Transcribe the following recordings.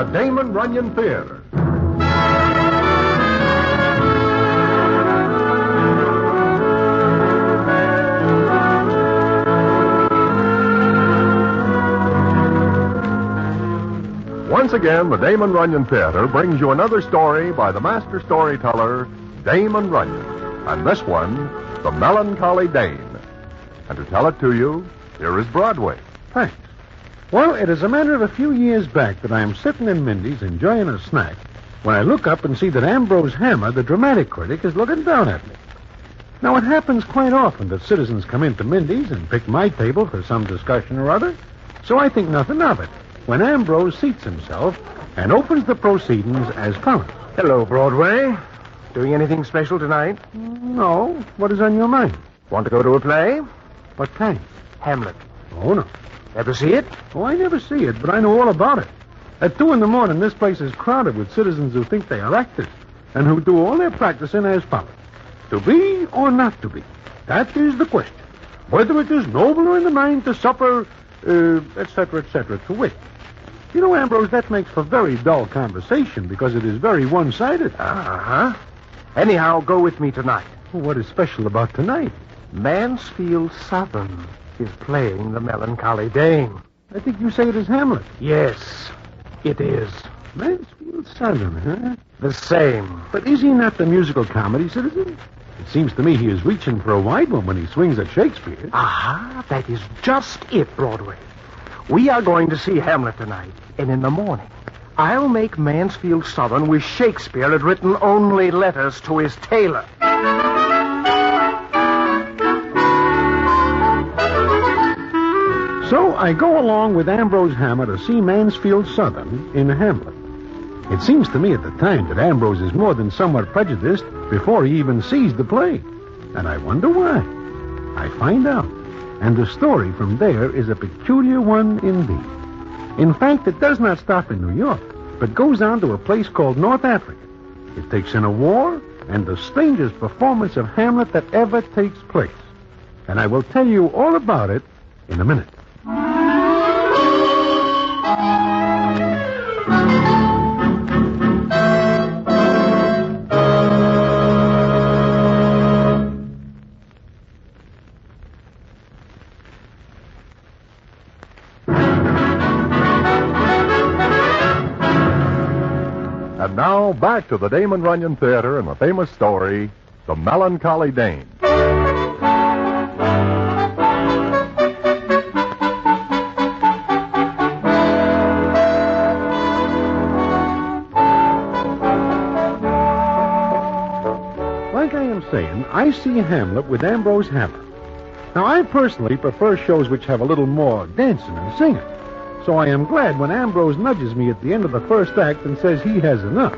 the Damon Runyon Theater. Once again, the Damon Runyon Theater brings you another story by the master storyteller, Damon Runyon. And this one, The Melancholy Dane. And to tell it to you, here is Broadway. Thanks. Well, it is a matter of a few years back that I am sitting in Mindy's enjoying a snack when I look up and see that Ambrose Hammer, the dramatic critic, is looking down at me. Now, it happens quite often that citizens come into Mindy's and pick my table for some discussion or other, so I think nothing of it when Ambrose seats himself and opens the proceedings as follows. Hello, Broadway. Doing anything special tonight? No. What is on your mind? Want to go to a play? What kind? Hamlet. Oh, no. Ever see it? Oh, I never see it, but I know all about it. At 2 a.m, this place is crowded with citizens who think they are actors and who do all their practicing as follows. To be or not to be? That is the question. Whether it is nobler in the mind to suffer, etc., to wit. You know, Ambrose, that makes for very dull conversation because it is very one-sided. Uh-huh. Anyhow, go with me tonight. Well, what is special about tonight? Mansfield Southern is playing the Melancholy Dane. I think you say it is Hamlet. Yes, it is. Mansfield Southern, huh? The same. But is he not the musical comedy citizen? It seems to me he is reaching for a wide one when he swings at Shakespeare. Aha, that is just it, Broadway. We are going to see Hamlet tonight, and in the morning, I'll make Mansfield Southern wish Shakespeare had written only letters to his tailor. So I go along with Ambrose Hammer to see Mansfield Southern in Hamlet. It seems to me at the time that Ambrose is more than somewhat prejudiced before he even sees the play. And I wonder why. I find out. And the story from there is a peculiar one indeed. In fact, it does not stop in New York, but goes on to a place called North Africa. It takes in a war and the strangest performance of Hamlet that ever takes place. And I will tell you all about it in a minute. And now, back to the Damon Runyon Theater and the famous story, The Melancholy Dane. Like I am saying, I see Hamlet with Ambrose Hammer. Now, I personally prefer shows which have a little more dancing and singing. So I am glad when Ambrose nudges me at the end of the first act and says he has enough.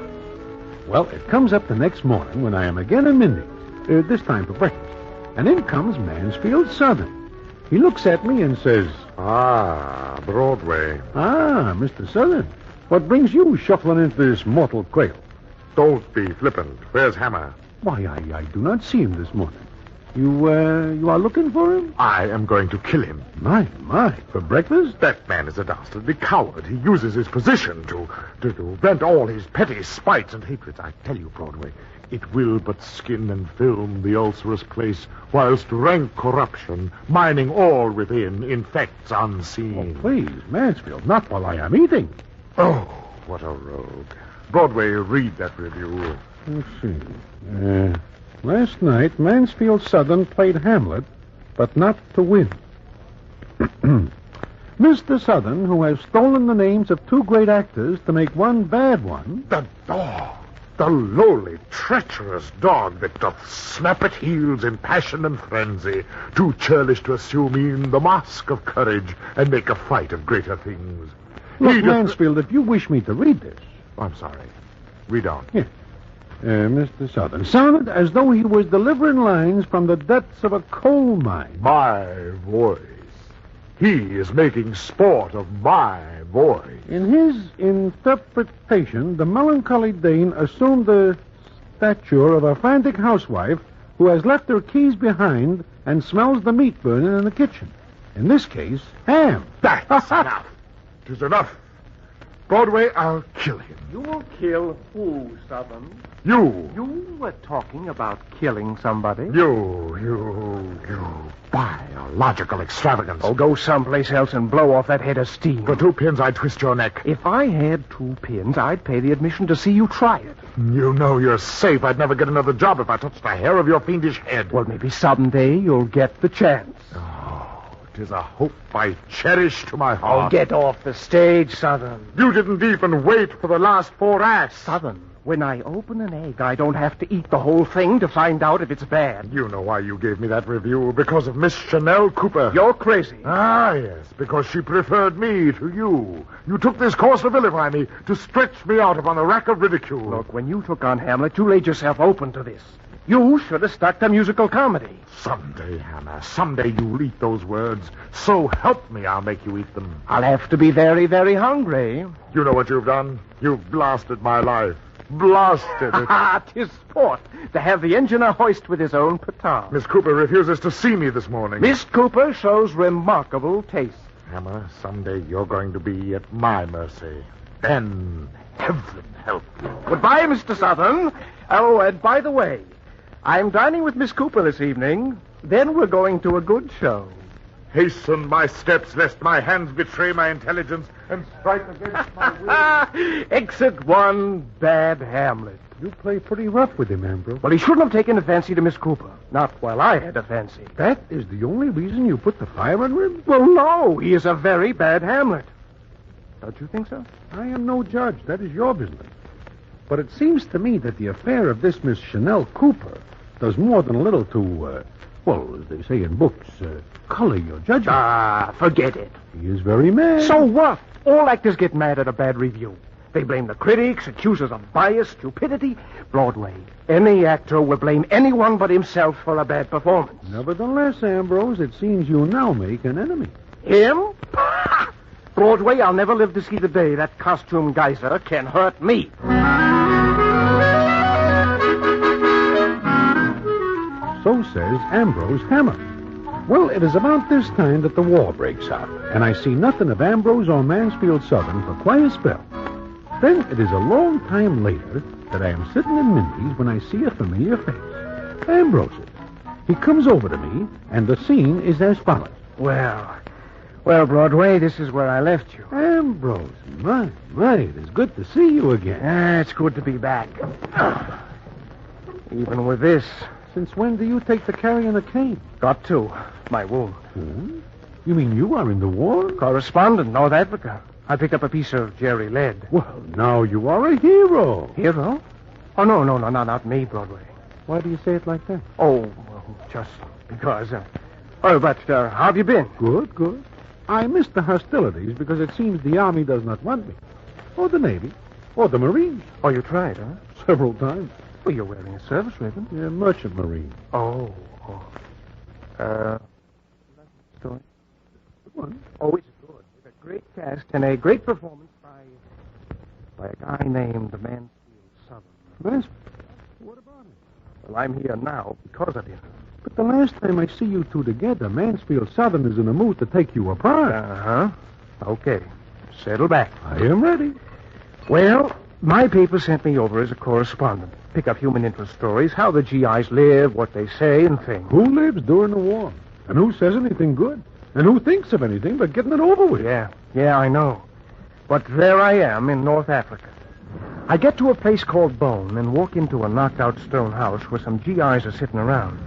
Well, it comes up the next morning when I am again in Mindy's, this time for breakfast. And in comes Mansfield Southern. He looks at me and says, Ah, Broadway. Ah, Mr. Southern, what brings you shuffling into this mortal cradle? Don't be flippant. Where's Hammer? Why, I do not see him this morning. You are looking for him? I am going to kill him. My, for breakfast? That man is a dastardly coward. He uses his position to vent all his petty spites and hatreds. I tell you, Broadway, it will but skin and film the ulcerous place, whilst rank corruption, mining all within, infects unseen. Oh, please, Mansfield, not while I am eating. Oh, what a rogue. Broadway, read that review. Let's see. Last night, Mansfield Southern played Hamlet, but not to win. Mr. Southern, who has stolen the names of 2 great actors to make one bad one... The dog, the lowly, treacherous dog that doth snap at heels in passion and frenzy, too churlish to assume e'en the mask of courage and make a fight of greater things. Look, Mansfield, if you wish me to read this... I'm sorry. Read on. Here. Mr. Southern sounded as though he was delivering lines from the depths of a coal mine. My voice. He is making sport of my voice. In his interpretation, the Melancholy Dane assumed the stature of a frantic housewife who has left her keys behind and smells the meat burning in the kitchen. In this case, ham. That's enough. 'Tis enough. Broadway, I'll kill him. You'll kill who, Southern? You. You were talking about killing somebody. You biological extravagance. Oh, go someplace else and blow off that head of steam. For 2 pins, I'd twist your neck. If I had 2 pins, I'd pay the admission to see you try it. You know you're safe. I'd never get another job if I touched a hair of your fiendish head. Well, maybe someday you'll get the chance. Oh, 'tis a hope I cherish to my Oh, heart. get off the stage, Southern. You didn't even wait for the last 4 acts. Southern, when I open an egg, I don't have to eat the whole thing to find out if it's bad. You know why you gave me that review. Because of Miss Chanel Cooper. You're crazy. Ah, yes, because she preferred me to you. You took this course to vilify me, to stretch me out upon the rack of ridicule. Look, when you took on Hamlet, you laid yourself open to this. You should have stuck to musical comedy. Someday, Hannah, someday you'll eat those words. So help me, I'll make you eat them. I'll have to be very, very hungry. You know what you've done? You've blasted my life. Blasted it. Ah, 'tis sport to have the engineer hoist with his own petard. Miss Cooper refuses to see me this morning. Miss Cooper shows remarkable taste. Hammer, someday you're going to be at my mercy. Then, heaven help you. Goodbye, Mr. Southern. Oh, and by the way, I'm dining with Miss Cooper this evening. Then we're going to a good show. Hasten my steps, lest my hands betray my intelligence and strike against my will. Exit 1, bad Hamlet. You play pretty rough with him, Ambrose. Well, he shouldn't have taken a fancy to Miss Cooper. Not while I had a fancy. That is the only reason you put the fire under him? Well, no, he is a very bad Hamlet. Don't you think so? I am no judge. That is your business. But it seems to me that the affair of this Miss Chanel Cooper does more than a little to, well, as they say in books, color your judgment. Ah, forget it. He is very mad. So what? All actors get mad at a bad review. They blame the critics, accuse us of bias, stupidity. Broadway, any actor will blame anyone but himself for a bad performance. Nevertheless, Ambrose, it seems you now make an enemy. Him? Broadway, I'll never live to see the day that costume geyser can hurt me. So says Ambrose Hammer. Well, it is about this time that the war breaks out, and I see nothing of Ambrose or Mansfield Southern for quite a spell. Then it is a long time later that I am sitting in Mindy's when I see a familiar face. Ambrose's. He comes over to me, and the scene is as follows. Well, Broadway, this is where I left you. Ambrose, my, it is good to see you again. It's good to be back. Even with this. Since when do you take to carrying a cane? Got to. My wound. Hmm? You mean you are in the war? Correspondent, North Africa. I picked up a piece of Jerry lead. Well, now you are a hero. Hero? Oh, no, not me, Broadway. Why do you say it like that? Oh, well, just because. But how have you been? Good. I missed the hostilities because it seems the Army does not want me. Or the Navy. Or the Marines. Oh, you tried, huh? Several times. Well, you're wearing a service ribbon. Yeah, merchant marine. Oh. Story? Good one. Oh, it's good. With a great cast and a great performance by a guy named Mansfield Southern. Mansfield? What about him? Well, I'm here now because of him. But the last time I see you two together, Mansfield Southern is in a mood to take you apart. Uh-huh. Okay. Settle back. I am ready. Well, my paper sent me over as a correspondent. Pick up human interest stories, how the GIs live, what they say, and things. Who lives during the war? And who says anything good? And who thinks of anything but getting it over with? Yeah, I know. But there I am in North Africa. I get to a place called Bone and walk into a knocked-out stone house where some GIs are sitting around.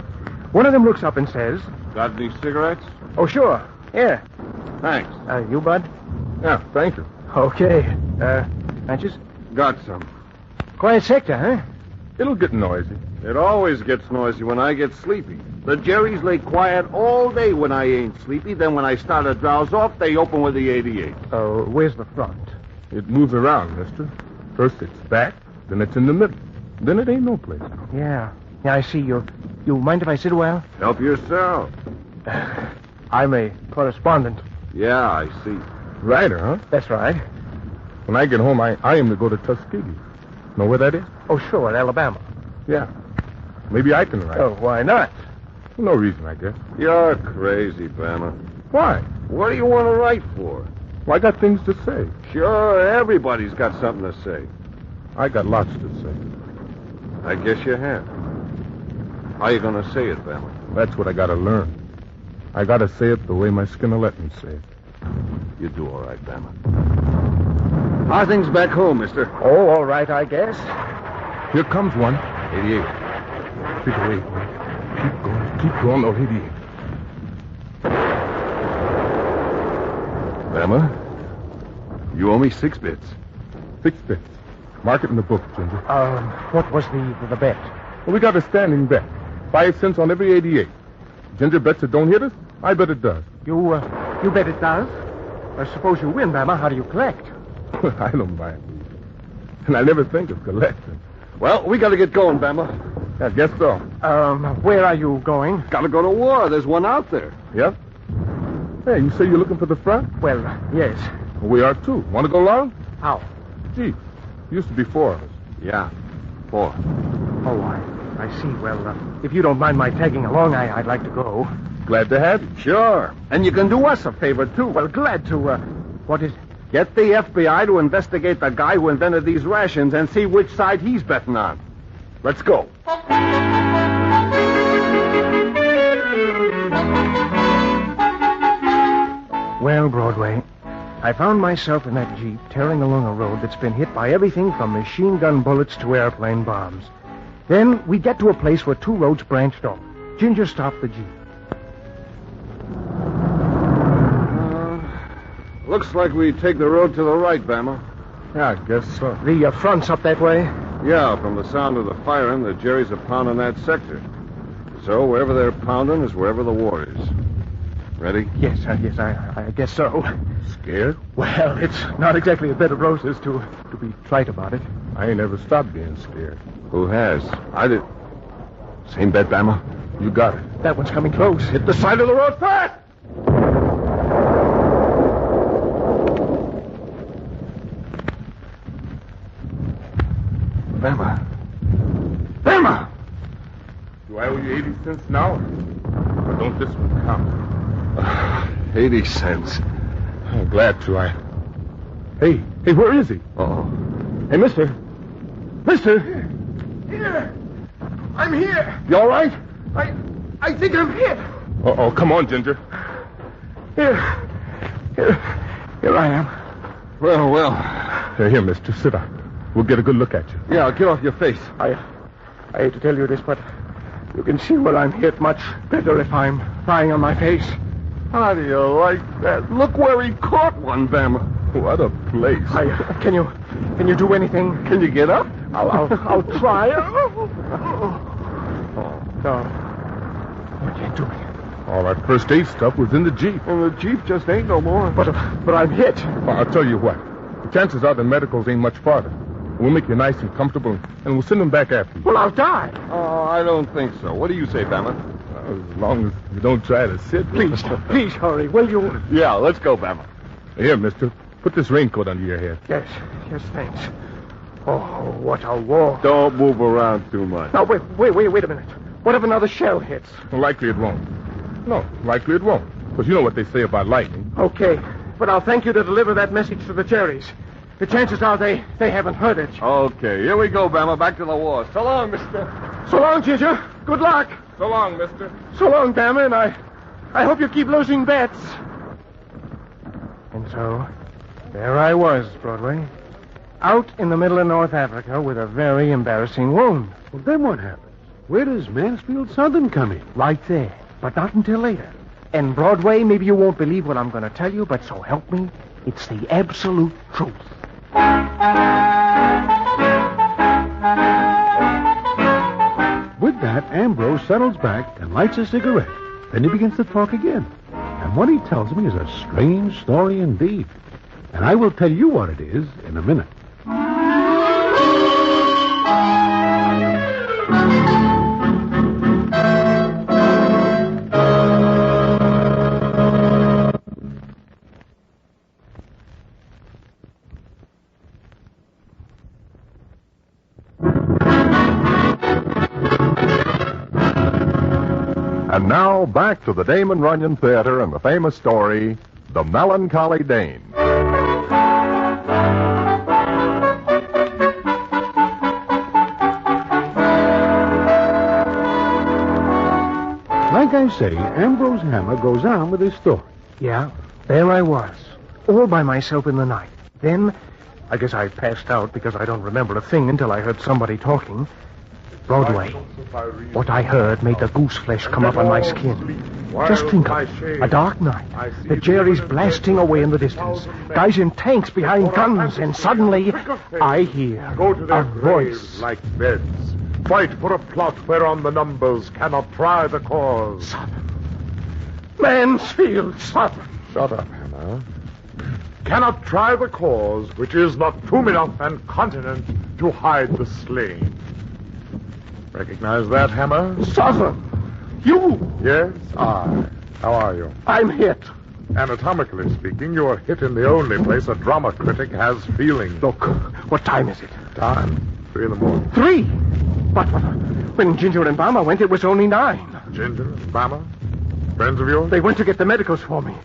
One of them looks up and says... Got any cigarettes? Oh, sure. Here. Thanks. You, bud? Yeah, thank you. Okay. Matches? Got some. Quiet sector, huh? It'll get noisy. It always gets noisy when I get sleepy. The Jerrys lay quiet all day when I ain't sleepy. Then when I start to drowse off, they open with the 88. Oh, where's the front? It moves around, mister. First it's back, then it's in the middle. Then it ain't no place. Yeah, I see. You mind if I sit a while? Help yourself. I'm a correspondent. Yeah, I see. Writer, huh? That's right. When I get home, I am to go to Tuskegee. Know where that is? Oh, sure, Alabama. Yeah. Maybe I can write. Oh, why not? No reason, I guess. You're crazy, Bama. Why? What do you want to write for? Well, I got things to say. Sure, everybody's got something to say. I got lots to say. I guess you have. How you going to say it, Damon? That's what I got to learn. I got to say it the way my skin'll let me say it. You do all right, Damon. How are things back home, mister? Oh, all right, I guess. Here comes one. 88. Keep away. Keep going. Keep going. Oh, 88. Damon, you owe me 6 bits. 6 bits. Mark it in the book, Ginger. What was the bet? Well, we got a standing bet. 5 cents on every 88. Ginger bets it don't hit us. I bet it does. You bet it does? I suppose you win, Bama. How do you collect? I don't mind. And I never think of collecting. Well, we got to get going, Bama. I guess so. Where are you going? Got to go to war. There's one out there. Yep. Hey, you say you're looking for the front? Well, yes. We are, too. Want to go along? How? Gee, used to be 4 of us. Yeah, 4. Oh, I see. Well, if you don't mind my tagging along, I'd like to go. Glad to have you. Sure. And you can do us a favor, too. Well, glad to, what is... Get the FBI to investigate the guy who invented these rations and see which side he's betting on. Let's go. Well, Broadway, I found myself in that Jeep tearing along a road that's been hit by everything from machine gun bullets to airplane bombs. Then we get to a place where 2 roads branched off. Ginger stopped the Jeep. Looks like we take the road to the right, Bama. Yeah, I guess so. The front's up that way? Yeah, from the sound of the firing, the Jerry's are pounding that sector. So wherever they're pounding is wherever the war is. Ready? Yes, I guess so. Scared? Well, it's not exactly a bed of roses to be trite about it. I ain't ever stopped being scared. Who has? I did. Same bet, Bama? You got it. That one's coming close. Hit the side of the road fast! Bama. Bama! Do I owe you 80 cents now? Or don't this one count? 80 cents. I'm glad to. Hey, where is he? Oh. Hey, mister. Mister! Here! I'm here! You all right? I think I'm hit. Oh, come on, Ginger. Here I am. Well. Here, mister. Sit down. We'll get a good look at you. Yeah, get off your face. I hate to tell you this, but you can see where I'm hit much better if I'm lying on my face. How do you like that? Look where he caught one, Bama. What a place. Can you do anything? Can you get up? I'll try. No. I can't do it. All that first aid stuff was in the Jeep. And the Jeep just ain't no more. But I'm hit. Well, I'll tell you what. The chances are the medicals ain't much farther. We'll make you nice and comfortable, and we'll send them back after you. Well, I'll die. Oh, I don't think so. What do you say, Bama? As long as you don't try to sit. Please hurry, will you? Yeah, let's go, Bama. Here, mister. Put this raincoat under your head. Yes, thanks. Oh, what a war. Don't move around too much. Now, wait a minute. What if another shell hits? Likely it won't. No, likely it won't. Because you know what they say about lightning. Okay, but I'll thank you to deliver that message to the Cherries. The chances are they haven't heard it. Okay, here we go, Bama. Back to the war. So long, mister. So long, Ginger. Good luck. So long, mister. So long, Damon. I hope you keep losing bets. And so, there I was, Broadway. Out in the middle of North Africa with a very embarrassing wound. Well, then what happens? Where does Mansfield Southern come in? Right there. But not until later. And Broadway, maybe you won't believe what I'm going to tell you, but so help me, it's the absolute truth. With that, Ambrose settles back and lights a cigarette. Then he begins to talk again. And what he tells me is a strange story indeed. And I will tell you what it is in a minute. And now, back to the Damon Runyon Theater and the famous story, The Melancholy Dane. like I say, Ambrose Hammer goes on with his story. Yeah, there I was, all by myself in the night. Then, I guess I passed out because I don't remember a thing until I heard somebody talking. Broadway. What I heard made the goose flesh come up on my skin. Just think of it. A dark night. The Jerry's blasting away in the distance. Guys in tanks behind guns, and suddenly I hear Go to their a voice. graves like beds. Fight for a plot whereon the numbers cannot try the cause. Mansfield Southern. Shut up, Hammer. Cannot try the cause which is not tomb enough and continent to hide the slain. Recognize that, Hammer? Southern. You. Yes, I. How are you? I'm hit. Anatomically speaking, you are hit in the only place a drama critic has feeling. Look, what time is it? Time? 3 in the morning. 3. But when Ginger and Bama went, it was only 9. Ginger, Bama, friends of yours? They went to get the medicals for me.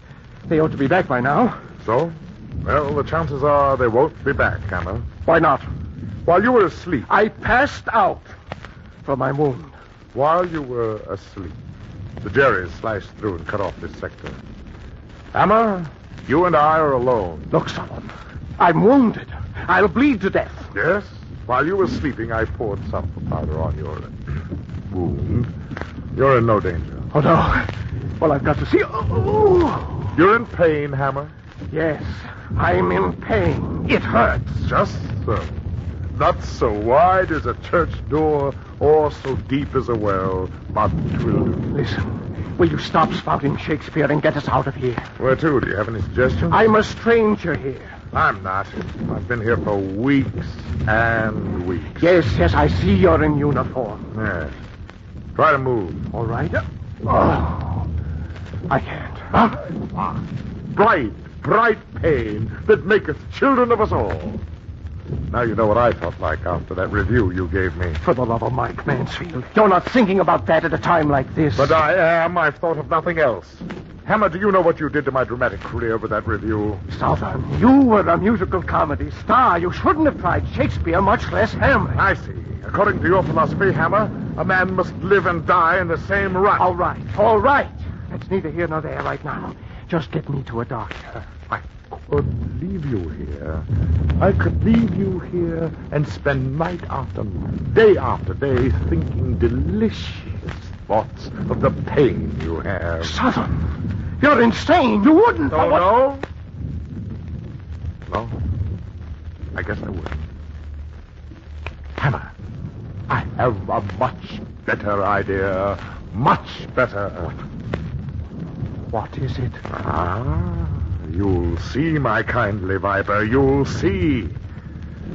They ought to be back by now. So? Well, the chances are they won't be back, Hammer. Why not? While you were asleep. I passed out from my wound. While you were asleep, the Jerry's slashed through and cut off this sector. Hammer, you and I are alone. Look, Southern, I'm wounded. I'll bleed to death. Yes? While you were sleeping, I poured sulfur powder on your wound. You're in no danger. Oh, no. Well, I've got to see... Oh. You're in pain, Hammer? Yes, I'm in pain. It hurts. Just so. Not so wide as a church door or so deep as a well, but 'twill do. Listen, will you stop spouting Shakespeare and get us out of here? Where to? Do you have any suggestions? I'm a stranger here. I'm not. I've been here for weeks and weeks. Yes, I see you're in uniform. Yes. Try to move. All right. Oh, I can't. Huh? Bright pain that maketh children of us all. Now you know what I felt like after that review you gave me. For the love of Mike Mansfield, you're not thinking about that at a time like this. But I am. I've thought of nothing else. Hammer, do you know what you did to my dramatic career with that review? Southern, you were a musical comedy star. You shouldn't have tried Shakespeare, much less Hamlet. I see. According to your philosophy, Hammer, a man must live and die in the same rut. All right. That's neither here nor there right now. Just get me to a doctor. I could leave you here. I could leave you here and spend night after night, day after day, thinking delicious thoughts of the pain you have. Southern, you're insane. You wouldn't. Oh, no? No? I guess I would. Hammer, I have a much better idea. Much better. What is it? You'll see, my kindly viper. You'll see.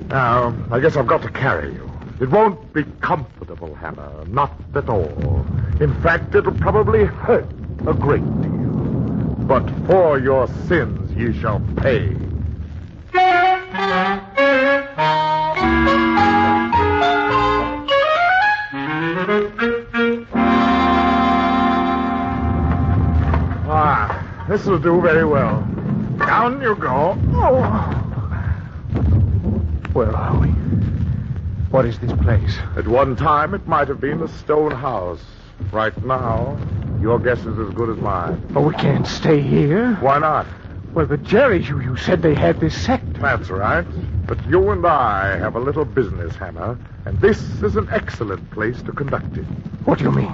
Now, I guess I've got to carry you. It won't be comfortable, Hammer. Not at all. In fact, it'll probably hurt a great deal. But for your sins ye shall pay. This'll do very well. Down you go. Oh. Where are we? What is this place? At one time, it might have been a stone house. Right now, your guess is as good as mine. But we can't stay here. Why not? Well, the Jerry's, you said they had this sector. That's right. But you and I have a little business, Hammer, and this is an excellent place to conduct it. What do you mean?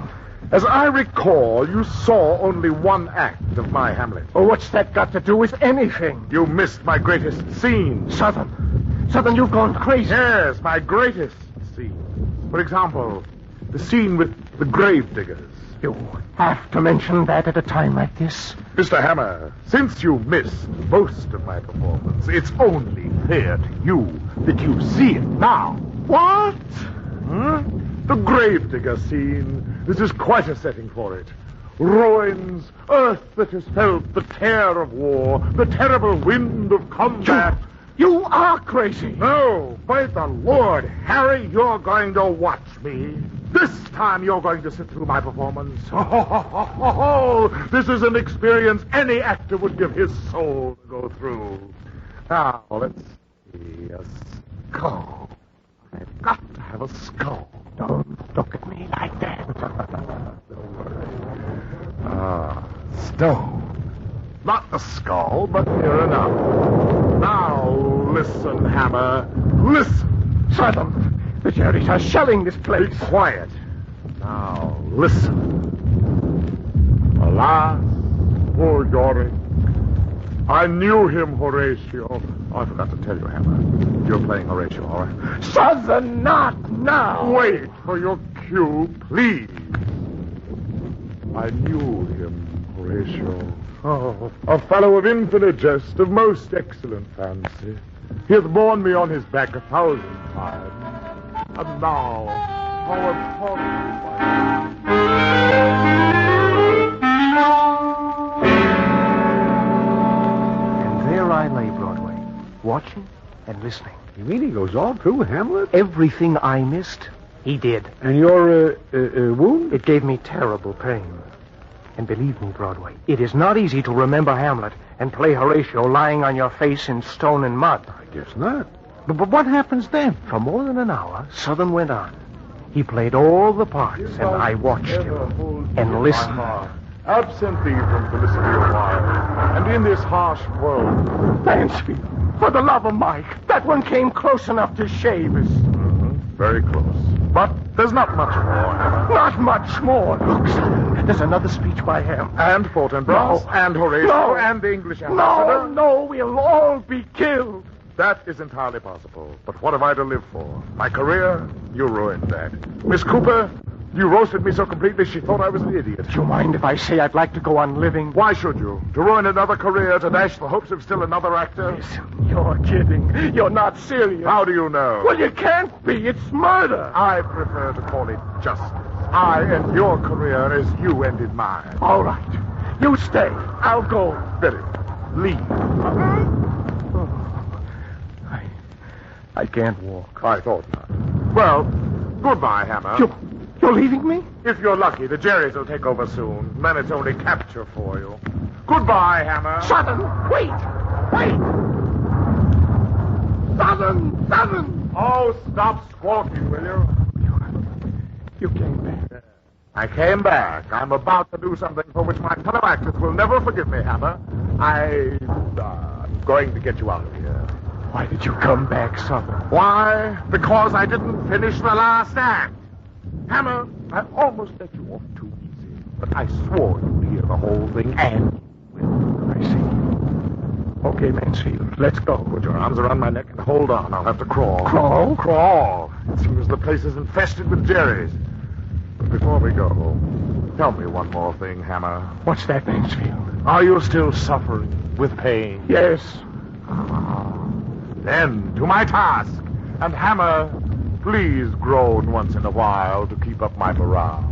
As I recall, you saw only one act of my Hamlet. Oh, what's that got to do with anything? You missed my greatest scene. Southern, you've gone crazy. Yes, my greatest scene. For example, the scene with the gravediggers. You have to mention that at a time like this. Mr. Hammer, since you missed most of my performance, it's only fair to you that you see it now. What? The gravedigger scene. This is quite a setting for it. Ruins, earth that has felt the tear of war, the terrible wind of combat. You are crazy. No, by the Lord, Harry, you're going to watch me. This time you're going to sit through my performance. This is an experience any actor would give his soul to go through. Now, let's see. A skull. I've got to have a skull. Don't look at me like that. Don't worry. stone. Not the skull, but near enough. Now, listen, Hammer. Listen. Southern, the Jerrys are shelling this place. Be quiet. Now, listen. Alas, poor Yorick. I knew him, Horatio. Oh, I forgot to tell you, Hammer. You're playing Horatio, all right? Southern, not now. Wait for your cue, please. I knew him, Horatio. Oh, a fellow of infinite jest, of most excellent fancy. He hath borne me on his back 1,000 times. And now, how abhorrent. There I lay, Broadway, watching and listening. You mean he goes all through Hamlet? Everything I missed, he did. And your wound? It gave me terrible pain. And believe me, Broadway, it is not easy to remember Hamlet and play Horatio lying on your face in stone and mud. I guess not. But what happens then? For more than an hour, Southern went on. He played all the parts, and I watched him and listened. Absent thee from felicity a while, and in this harsh world. Mansfield, for the love of Mike, that one came close enough to shave us. Very close. But there's not much more, Hammer. Not much more. Look, Southern, there's another speech by him. And Fortinbras, and Horatio, No. and the English ambassador. No, we'll all be killed. That is entirely possible. But what have I to live for? My career? You ruined that. Miss Cooper, you roasted me so completely she thought I was an idiot. Do you mind if I say I'd like to go on living? Why should you? To ruin another career, to dash the hopes of still another actor? Listen, you're kidding. You're not serious. How do you know? Well, you can't be. It's murder. I prefer to call it justice. I end your career as you ended mine. All right. You stay. I'll go. Very well. Leave. I can't walk. I thought not. Well, goodbye, Hammer. You're leaving me? If you're lucky, the Jerrys will take over soon. Then it's only capture for you. Goodbye, Hammer. Southern, wait! Wait! Southern! Oh, stop squawking, will you? You came back. I came back. I'm about to do something for which my fellow actors will never forgive me, Hammer. I'm going to get you out of here. Why did you come back, Southern? Why? Because I didn't finish the last act. Hammer, I almost let you off too easy. But I swore you'd hear the whole thing, and I see. Okay, Mansfield, let's go. Put your arms around my neck and hold on. I'll have to crawl. Crawl? Crawl. It seems the place is infested with Jerrys. But before we go, tell me one more thing, Hammer. What's that, Mansfield? Are you still suffering with pain? Yes. Then, to my task. And Hammer, please groan once in a while to keep up my morale.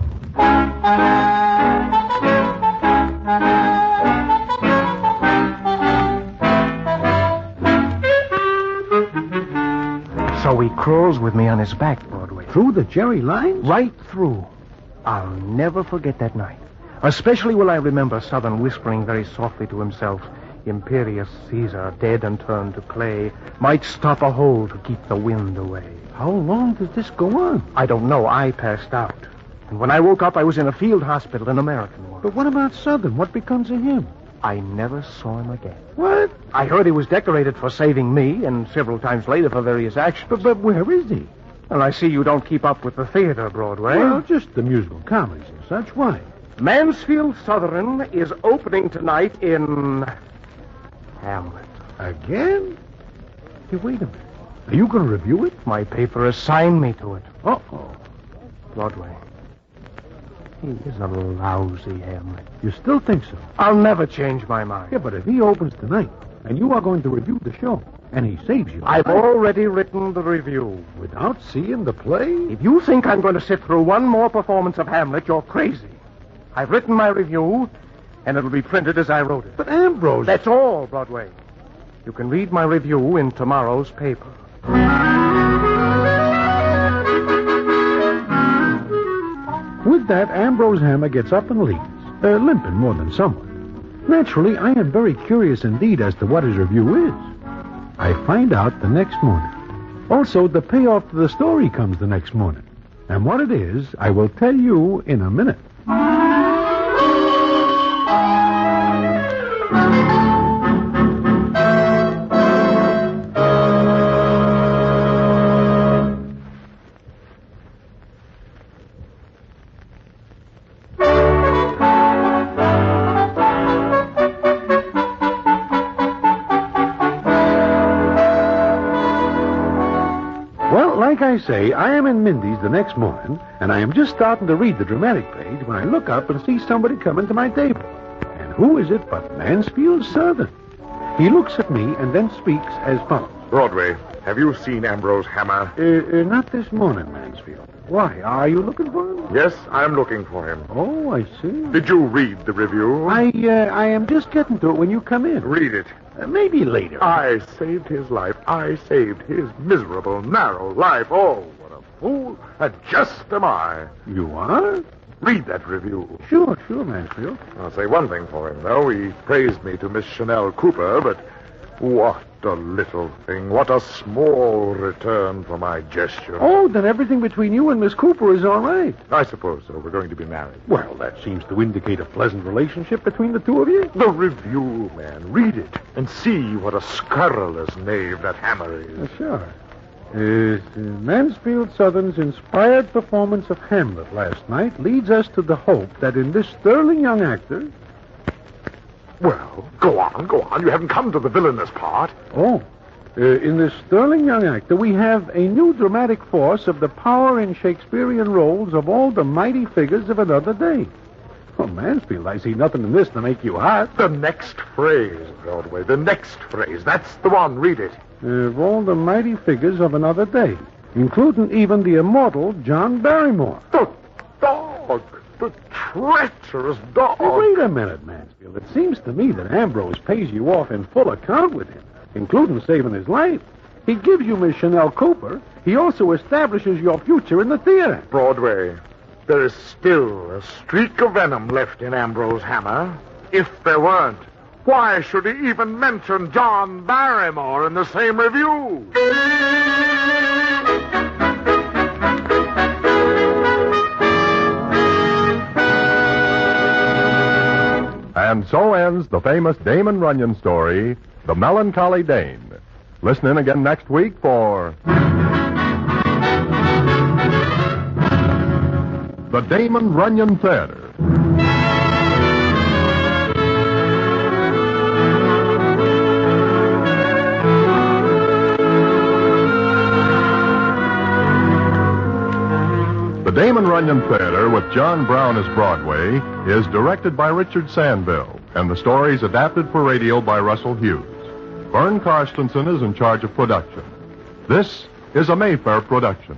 So he crawls with me on his back, Broadway. Through the Jerry lines? Right through. I'll never forget that night. Especially will I remember Southern whispering very softly to himself, "Imperious Caesar, dead and turned to clay, might stop a hole to keep the wind away." How long does this go on? I don't know. I passed out. And when I woke up, I was in a field hospital, an American one. But what about Southern? What becomes of him? I never saw him again. What? I heard he was decorated for saving me, and several times later for various actions. But where is he? Well, I see you don't keep up with the theater, Broadway. Well, just the musical comedies and such. Why? Mansfield Southern is opening tonight in Hamlet. Again? Hey, wait a minute. Are you going to review it? My paper assigned me to it. Uh-oh. Broadway. He is a lousy Hamlet. You still think so? I'll never change my mind. Yeah, but if he opens tonight, and you are going to review the show, and he saves you... I've already written the review. Without seeing the play? If you think I'm going to sit through one more performance of Hamlet, you're crazy. I've written my review, and it'll be printed as I wrote it. But Ambrose... That's all, Broadway. You can read my review in tomorrow's paper. With that, Ambrose Hammer gets up and leaves, limping more than somewhat. Naturally, I am very curious indeed as to what his review is. I find out the next morning. Also, the payoff to the story comes the next morning. And what it is, I will tell you in a minute. like I say, I am in Mindy's the next morning, and I am just starting to read the dramatic page when I look up and see somebody coming to my table. And who is it but Mansfield Southern? He looks at me and then speaks as follows. Broadway, have you seen Ambrose Hammer? Not this morning, Mansfield. Why, are you looking for him? Yes, I'm looking for him. Oh, I see. Did you read the review? I am just getting to it when you come in. Read it. Maybe later. I saved his life. I saved his miserable, narrow life. Oh, what a fool and just am I. You are? Read that review. Sure, Mansfield. I'll say one thing for him, though. He praised me to Miss Chanel Cooper, but what a little thing. What a small return for my gesture. Oh, then everything between you and Miss Cooper is all right. I suppose so. We're going to be married. Well, that seems to indicate a pleasant relationship between the two of you. The review, man. Read it and see what a scurrilous knave that Hammer is. Sure. Mansfield Southern's inspired performance of Hamlet last night leads us to the hope that in this sterling young actor... Well, go on. You haven't come to the villainous part. Oh. In this sterling young actor, we have a new dramatic force of the power in Shakespearean roles of all the mighty figures of another day. Oh, Mansfield, I see nothing in this to make you hot. The next phrase, Broadway. The next phrase. That's the one. Read it. Of all the mighty figures of another day, including even the immortal John Barrymore. The dog. The treacherous dog. Hey, wait a minute, Mansfield. It seems to me that Ambrose pays you off in full account with him, including saving his life. He gives you Miss Chanel Cooper. He also establishes your future in the theater. Broadway, there is still a streak of venom left in Ambrose Hammer. If there weren't, why should he even mention John Barrymore in the same review? And so ends the famous Damon Runyon story, The Melancholy Dane. Listen in again next week for... The Damon Runyon Theater. The Damon Runyon Theater, with John Brown as Broadway, is directed by Richard Sandville, and the stories adapted for radio by Russell Hughes. Vern Karstensen is in charge of production. This is a Mayfair production.